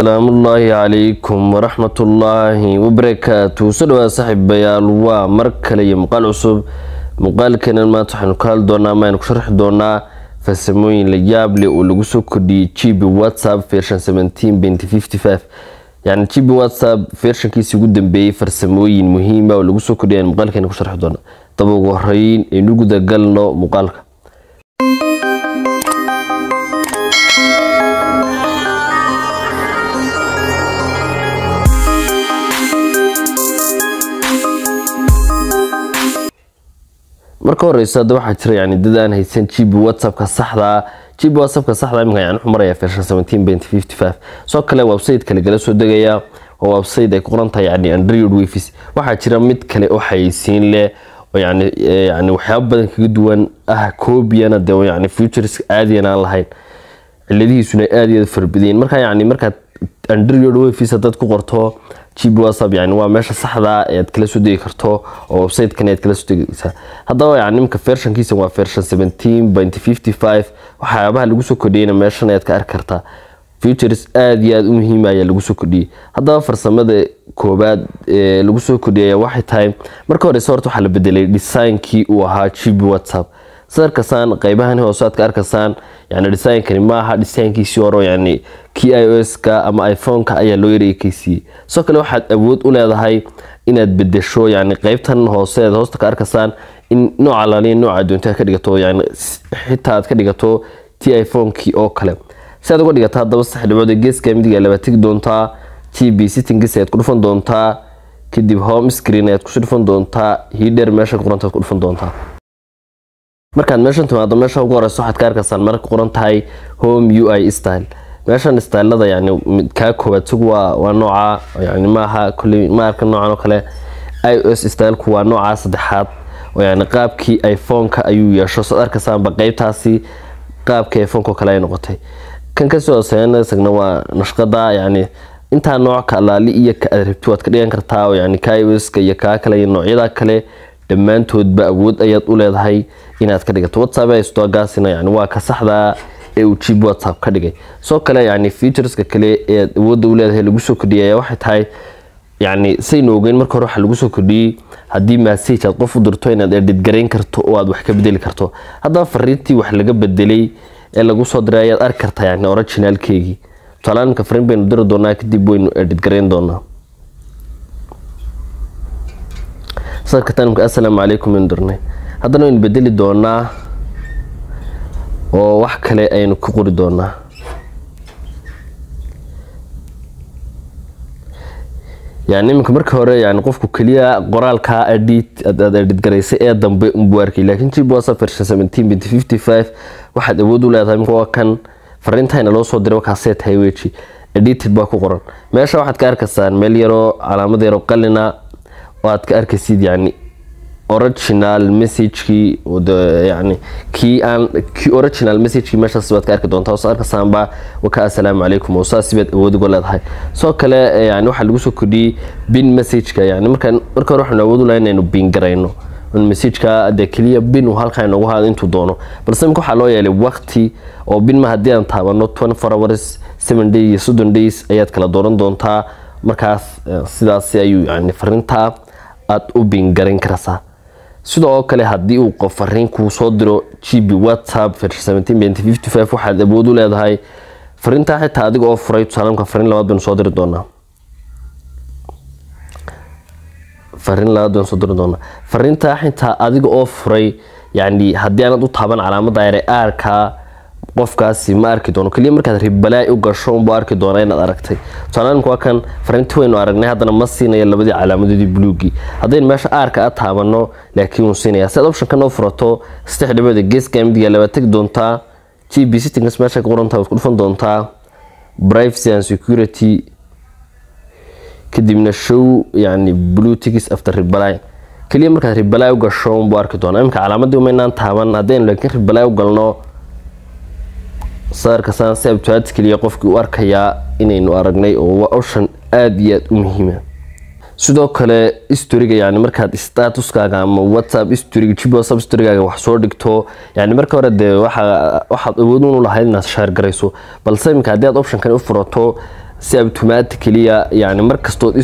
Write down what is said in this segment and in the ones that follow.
السلام الله عليكم ورحمة الله وبركاته. سلوى صاحب بيال ومركلي مقال عصب مقال كان ما تحن قال دونا ما نشرح دونا فسموين لجاب لي ولقصو كدي تشيبي واتساب فيرشن 17.55 يعني تشيبي واتساب فيرشن كيس يقدم بي فرسموين مهمة ولقصو كدي مقال كان نشرح دونا طبعا وهرين إنه قد قالنا مقالك marka horeysa waxa jira yani dadaan haysan GB WhatsApp ka saxda GB WhatsApp ka saxda imika yani xumaraya version 17.55 soo kale website kale gala soo dagaya oo website ay ku qoran tahay yani Android Wi-Fi waxa jira mid kale oo xayisiin leh oo yani waxyaabo badan kaga duwan koobiyana de yani features aadiyana lahayn ciladihiisuna aadiyada farbadeen marka Android Wi-Fi dad ku qorto GB WhatsApp يعني waa meesha saxda ee kala soo digi karto oo website kan kala soo digaysa hadaba yani imka version kiisa waa version 17.55 waxyaabaha lagu soo kordhiyay meeshan aad ka arki kartaa features aad iyo aad u muhiim ah lagu soo kordhiyay hadaba farsamada koobaad ee lagu soo kordhiyay waxay tahay marka hore horta waxa la bedelay design-kii uu ahaa GB WhatsApp sarkasan qaybahan hoose aad ka arkasaan yani design-kani ma aha design-kiisi hore yani kii iOS ka ama iPhone ka ayaa loo yareeyay soo kale waxaad awood u leedahay inaad bedesho yani qaybtan hoose hoosta ka arkasaan in nooca laaliin nooca doonta ka dhigato yani xitaa aad ka dhigato tii iPhone ki oo kale sidaad uga dhigataa daba sax dhibcood geeska midiga laba tig doontaa GB settings aad ku dhufan doontaa kadib home screen aad ku dhufan doontaa header meesha qoranta ku dhufan doontaa markaad meeshan timaado meesha ugu horeyso waxaad ka arkasaan marka qoran tahay home UI style meeshan stylada yani ka koobaad waa nooca yani maaha kulli marka noocan oo kale iOS style ku waa nooca saddexaad oo yani qaabkii iPhone ka ayuu yeesho soo arkasaan ba qaybtaasi qaabkii iPhone ka kale ay noqotay kan ka soo seenayna waa nashqada yani inta nooc ka laali iyo ka arabto waad ka dhigan kartaa yani ka iOS ka iyo ka kale noocyada kale dhammaantood ba awood ayaad u leedahay inaad ka dhigato WhatsApp ay soo gaasina yani waa ka saxda ee uu GB WhatsApp ka dhigay soo kale yani features ka kale ee awood u leedahay lagu soo kordhiyay waxay tahay yani say noogeen marka hore waxa lagu soo kordhiyay hadii message aad qof u dirto inaad edit gareyn karto oo aad wax ka bedeli karto hadaba fariintii wax laga bedelay ee lagu soo diray ayaad arki kartaa yani original-keegi talaanka fariin baynu diri doonaa kadib waynu edit gareyn doonaa sarkatanka assalaamu alaykum indirnay haddana in bedeli doonaa oo wax kale aynu ku qori doonaa yani marka hore yani qofku kaliya qoraalka edit gareysay ee dambe u arkay laakiin GB WhatsApp version 17.55 waxaad awood u leedahay marka kan fariintayna loo soo diray ka set hay weeji edited ba ku qoran meesha waxaad ka arkasaan meel yaro calaamad yaro qalina waad ka arkaysid yani original message ki yani ki original message ki meesha waad ka arki doontaa soo arkasaan ba waka assalaamu alaykum oo saasibad awood uga leedahay soo kale yani waxa lagu soo kordhiyay bin message ka yani marka hore waxaan awood u leeyahay inuu bin gareyno in message ka de kaliya bin uu halka inoogu haado intuu doono balse waxa loo yeelay waqti oo bin ma hadii aan taabano 24 hours 7 days 7 days ayaad kala dooran doontaa markaas sidaas ayuu yani fariinta aad u bin gareyn kartaa sidoo kale hadii uu qof fariin ku soo diro GB WhatsApp version 17.55 waxaad awood u leedahay fariinta xitaa adiga oo furay salaamka fariin labaad baan soo diri doonaa fariinta xitaa adiga oo furay yani hadii aad u taaban calaamadda ay arka qofkaasi ma arki doono kaliya markaad reply u gasho oo arki doona inaad aragtay salaamku waa kan fariinta waynu aragnay haddana ma siinaya labadii calaamadoodii bluegi hadeen meesha arka aad taabano laakiin uu siinaya sida option kan oo furato saddex dhibcood geeska midiga laba tag doontaa GB settings meesha qoran tahay ku dhufan doontaa privacy and security kadibna show yani blue ticks after reply kaliya markaad reply u gasho oo arki doona imka calaamadii uma inaan taaban hadeen laakiin reply u galno صار كسان سبب توات كليا قفك واركيا إنه أرجني أو أوشن أبيات مهمة سودو كله استوريجا يعني مركز ستاتوس كعام واتساب استوريجا شيء واتساب استوريجا وحصور دكتور يعني مركز ورد واحد ودون ولا هاي الناس شهر جريسو بل سيم كعديات أوبشن كان أوفرته si automatically yani markastood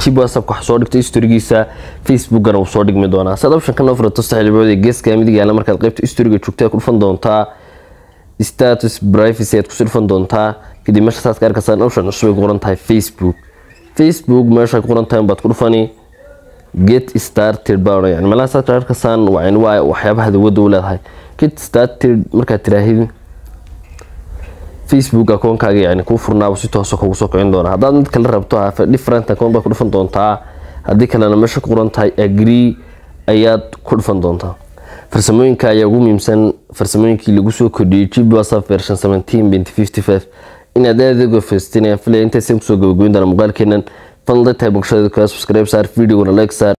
jiib whatsapp ka soo dhigto historygiisa facebookana uu soo dhigmi doonaa sad option kan offer toos xilibooda geeska mid yaala markaad qaybta historyga joogtaa ku dhufan doontaa status privacy aad ku dhufan doontaa kadib meesha saad ka arkaysan option cusub ay qoran tahay facebook meesha ku qoran tahay baad ku dhufani get started baa yani malaha saad ka arkaysan waa waxyaabaha dawladda u leedahay get started marka tiraahid Facebook account kaaga yani ku furnaabo si toos ah kugu soo kicin doona hadaad mid kale rabto ha different account ba ku dhufan doontaa hadii kalena meesha ku qoran tahay agree ayaad ku dhufan doontaa farsamooyinka ayaa ugu muhiimsan farsamooyinkii lagu soo kordhiyay jiib WhatsApp version 17.55 inaad adeego festina file inta soo gabagabeyn doona muuqaalkeenan fadlan tahay bulshada ka subscribe saar video na like saar